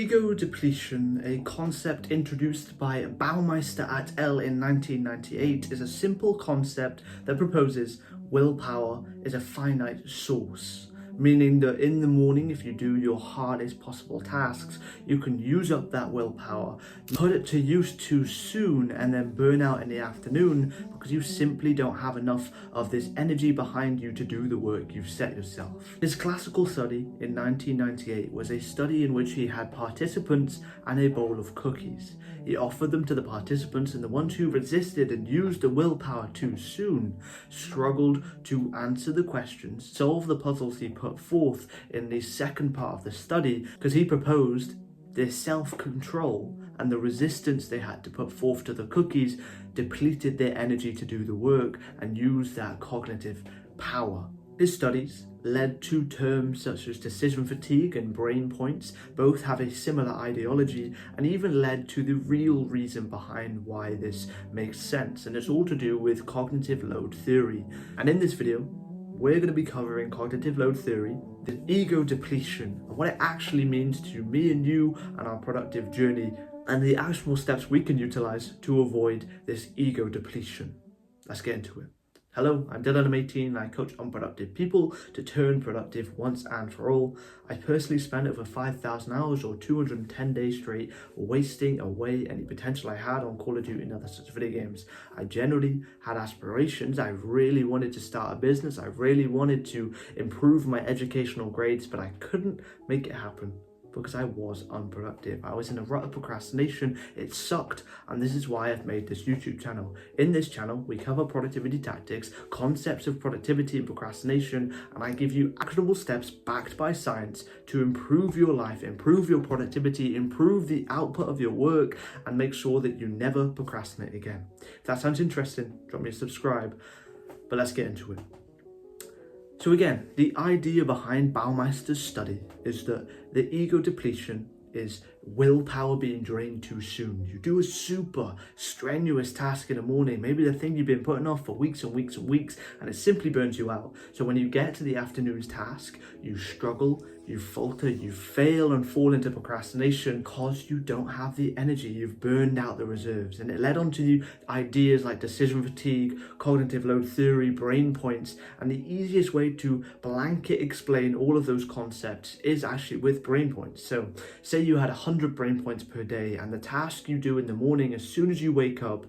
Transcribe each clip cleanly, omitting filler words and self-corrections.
Ego depletion, a concept introduced by Baumeister et al. In 1998, is a simple concept that proposes willpower is a finite source, meaning that in the morning, if you do your hardest possible tasks, you can use up that willpower, put it to use too soon, and then burn out in the afternoon because you simply don't have enough of this energy behind you to do the work you've set yourself. His classical study in 1998 was a study in which he had participants and a bowl of cookies. He offered them to the participants, and the ones who resisted and used the willpower too soon struggled to answer the questions, solve the puzzles he put forth in the second part of the study, because he proposed their self-control and the resistance they had to put forth to the cookies depleted their energy to do the work and use that cognitive power. His studies led to terms such as decision fatigue and brain points. Both have a similar ideology, and even led to the real reason behind why this makes sense, and it's all to do with cognitive load theory. And in this video, we're going to be covering cognitive load theory, the ego depletion, and what it actually means to me and you and our productive journey, and the actual steps we can utilize to avoid this ego depletion. Let's get into it. Hello, I'm Dylan, I'm 18, and I coach unproductive people to turn productive once and for all. I personally spent over 5,000 hours or 210 days straight wasting away any potential I had on Call of Duty and other such video games. I generally had aspirations. I really wanted to start a business. I really wanted to improve my educational grades, but I couldn't make it happen because I was unproductive. I was in a rut of procrastination. It sucked, and this is why I've made this YouTube channel. In this channel, we cover productivity tactics, concepts of productivity and procrastination, and I give you actionable steps backed by science to improve your life, improve your productivity, improve the output of your work, and make sure that you never procrastinate again. If that sounds interesting, drop me a subscribe, but let's get into it. So again, the idea behind Baumeister's study is that the ego depletion is willpower being drained too soon. You do a super strenuous task in the morning, maybe the thing you've been putting off for weeks and weeks and weeks, and it simply burns you out. So when you get to the afternoon's task, you struggle, you falter, you fail and fall into procrastination because you don't have the energy. You've burned out the reserves, and it led on to ideas like decision fatigue, cognitive load theory, brain points, and the easiest way to blanket explain all of those concepts is actually with brain points. So say you had 100 brain points per day, and the task you do in the morning as soon as you wake up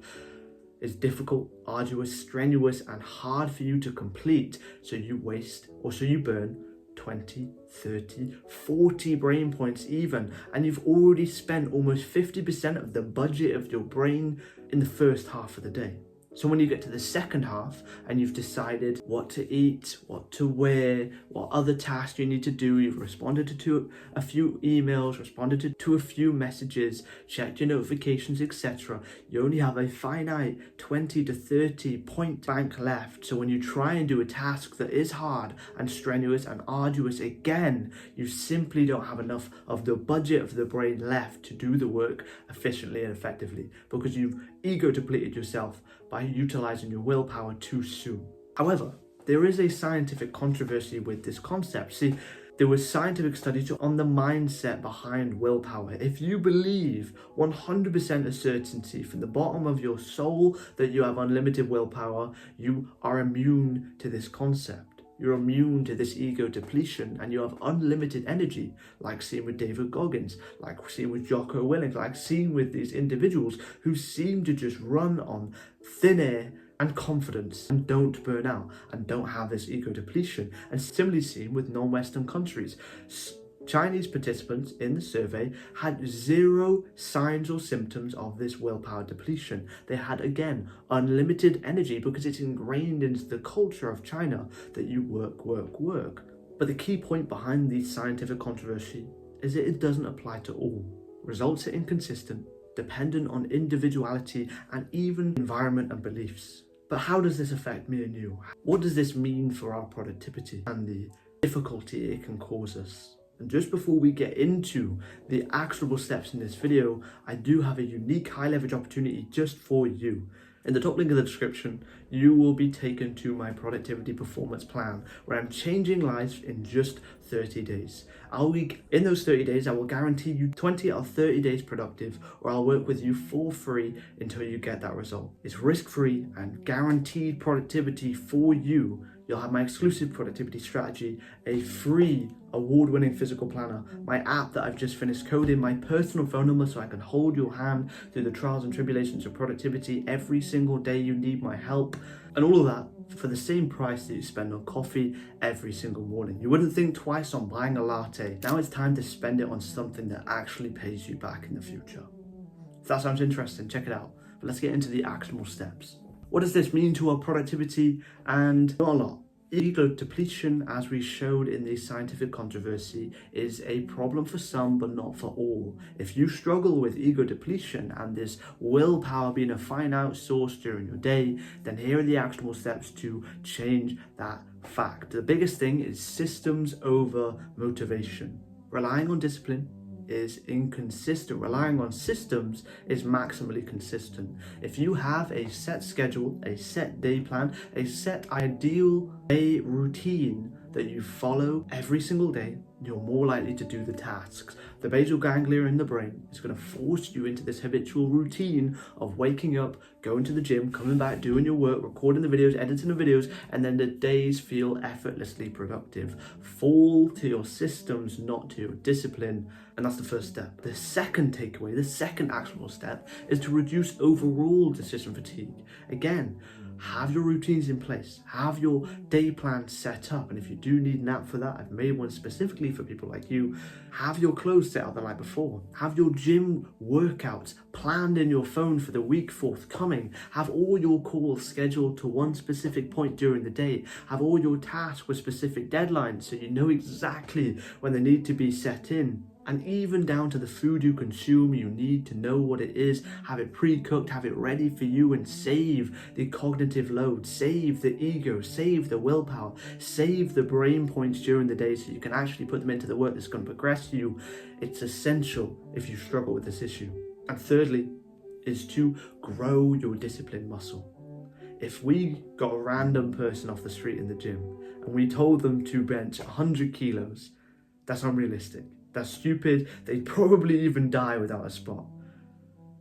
is difficult, arduous, strenuous, and hard for you to complete. So you waste, or so you burn 20, 30, 40 brain points even, and you've already spent almost 50% of the budget of your brain in the first half of the day. So when you get to the second half and you've decided what to eat, what to wear, what other tasks you need to do, you've responded to a few emails, responded to a few messages, checked your notifications, etc., you only have a finite 20 to 30 point bank left. So when you try and do a task that is hard and strenuous and arduous again, you simply don't have enough of the budget of the brain left to do the work efficiently and effectively, because you've ego depleted yourself by utilizing your willpower too soon. However, there is a scientific controversy with this concept. See, there was scientific studies on the mindset behind willpower. If you believe 100% of certainty from the bottom of your soul that you have unlimited willpower, you are immune to this concept. You're immune to this ego depletion, and you have unlimited energy, like seen with David Goggins, like seen with Jocko Willink, like seen with these individuals who seem to just run on thin air and confidence and don't burn out and don't have this ego depletion. And similarly seen with non-Western countries. Chinese participants in the survey had zero signs or symptoms of this willpower depletion. They had, again, unlimited energy because it's ingrained into the culture of China that you work, work, work. But the key point behind the scientific controversy is that it doesn't apply to all. Results are inconsistent, dependent on individuality and even environment and beliefs. But how does this affect me and you? What does this mean for our productivity and the difficulty it can cause us? And just before we get into the actionable steps in this video, I do have a unique high leverage opportunity just for you. In the top link of the description, you will be taken to my productivity performance plan where I'm changing lives in just 30 days. In those 30 days, I will guarantee you 20 or 30 days productive, or I'll work with you for free until you get that result. It's risk-free and guaranteed productivity for you. You'll have my exclusive productivity strategy, a free award-winning physical planner, my app that I've just finished coding, my personal phone number so I can hold your hand through the trials and tribulations of productivity every single day you need my help, and all of that for the same price that you spend on coffee every single morning. You wouldn't think twice on buying a latte. Now it's time to spend it on something that actually pays you back in the future. If that sounds interesting, check it out. But let's get into the actionable steps. What does this mean to our productivity? And not a lot. Ego depletion, as we showed in the scientific controversy, is a problem for some but not for all. If you struggle with ego depletion and this willpower being a finite source during your day, then here are the actionable steps to change that fact. The biggest thing is systems over motivation. Relying on discipline is inconsistent. Relying on systems is maximally consistent. If you have a set schedule, a set day plan, a set ideal day routine that you follow every single day, you're more likely to do the tasks. The basal ganglia in the brain is going to force you into this habitual routine of waking up, going to the gym, coming back, doing your work, recording the videos, editing the videos, and then the days feel effortlessly productive. Fall to your systems, not to your discipline. And that's the first step. The second takeaway, the second actionable step, is to reduce overall decision fatigue. Again, have your routines in place, have your day plan set up, and if you do need an app for that, I've made one specifically for people like you. Have your clothes set up the night before, have your gym workouts planned in your phone for the week forthcoming, have all your calls scheduled to one specific point during the day, have all your tasks with specific deadlines so you know exactly when they need to be set in. And even down to the food you consume, you need to know what it is, have it pre-cooked, have it ready for you, and save the cognitive load, save the ego, save the willpower, save the brain points during the day so you can actually put them into the work that's going to progress you. It's essential if you struggle with this issue. And thirdly, is to grow your discipline muscle. If we got a random person off the street in the gym and we told them to bench 100 kilos, that's unrealistic. That's stupid. They'd probably even die without a spot.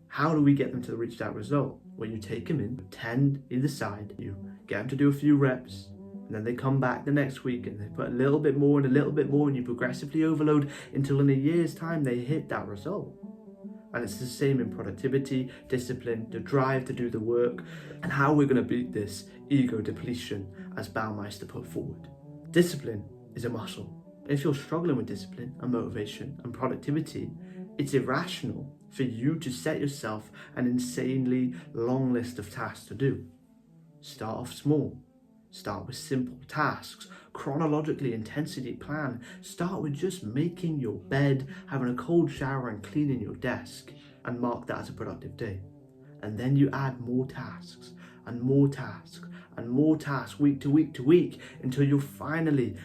How do we get them to reach that result? Well, you take them in, 10 either side, you get them to do a few reps, and then they come back the next week and they put a little bit more and a little bit more, and you progressively overload until in a year's time they hit that result. And it's the same in productivity, discipline, the drive to do the work, and how we're going to beat this ego depletion as Baumeister put forward. Discipline is a muscle. If you're struggling with discipline and motivation and productivity, it's irrational for you to set yourself an insanely long list of tasks to do. Start off small. Start with simple tasks. Chronologically intensity plan. Start with just making your bed, having a cold shower and cleaning your desk, and mark that as a productive day. And then you add more tasks and more tasks and more tasks week to week to week until you're finally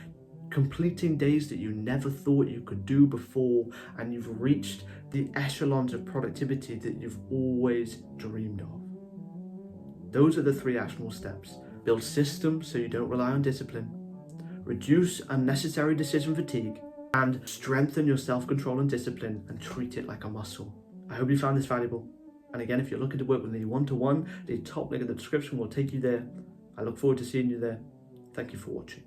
completing days that you never thought you could do before, and you've reached the echelons of productivity that you've always dreamed of. Those are the 3 actionable steps. Build systems so you don't rely on discipline, reduce unnecessary decision fatigue, and strengthen your self-control and discipline and treat it like a muscle. I hope you found this valuable. And again, if you're looking to work with me one-to-one, the top link in the description will take you there. I look forward to seeing you there. Thank you for watching.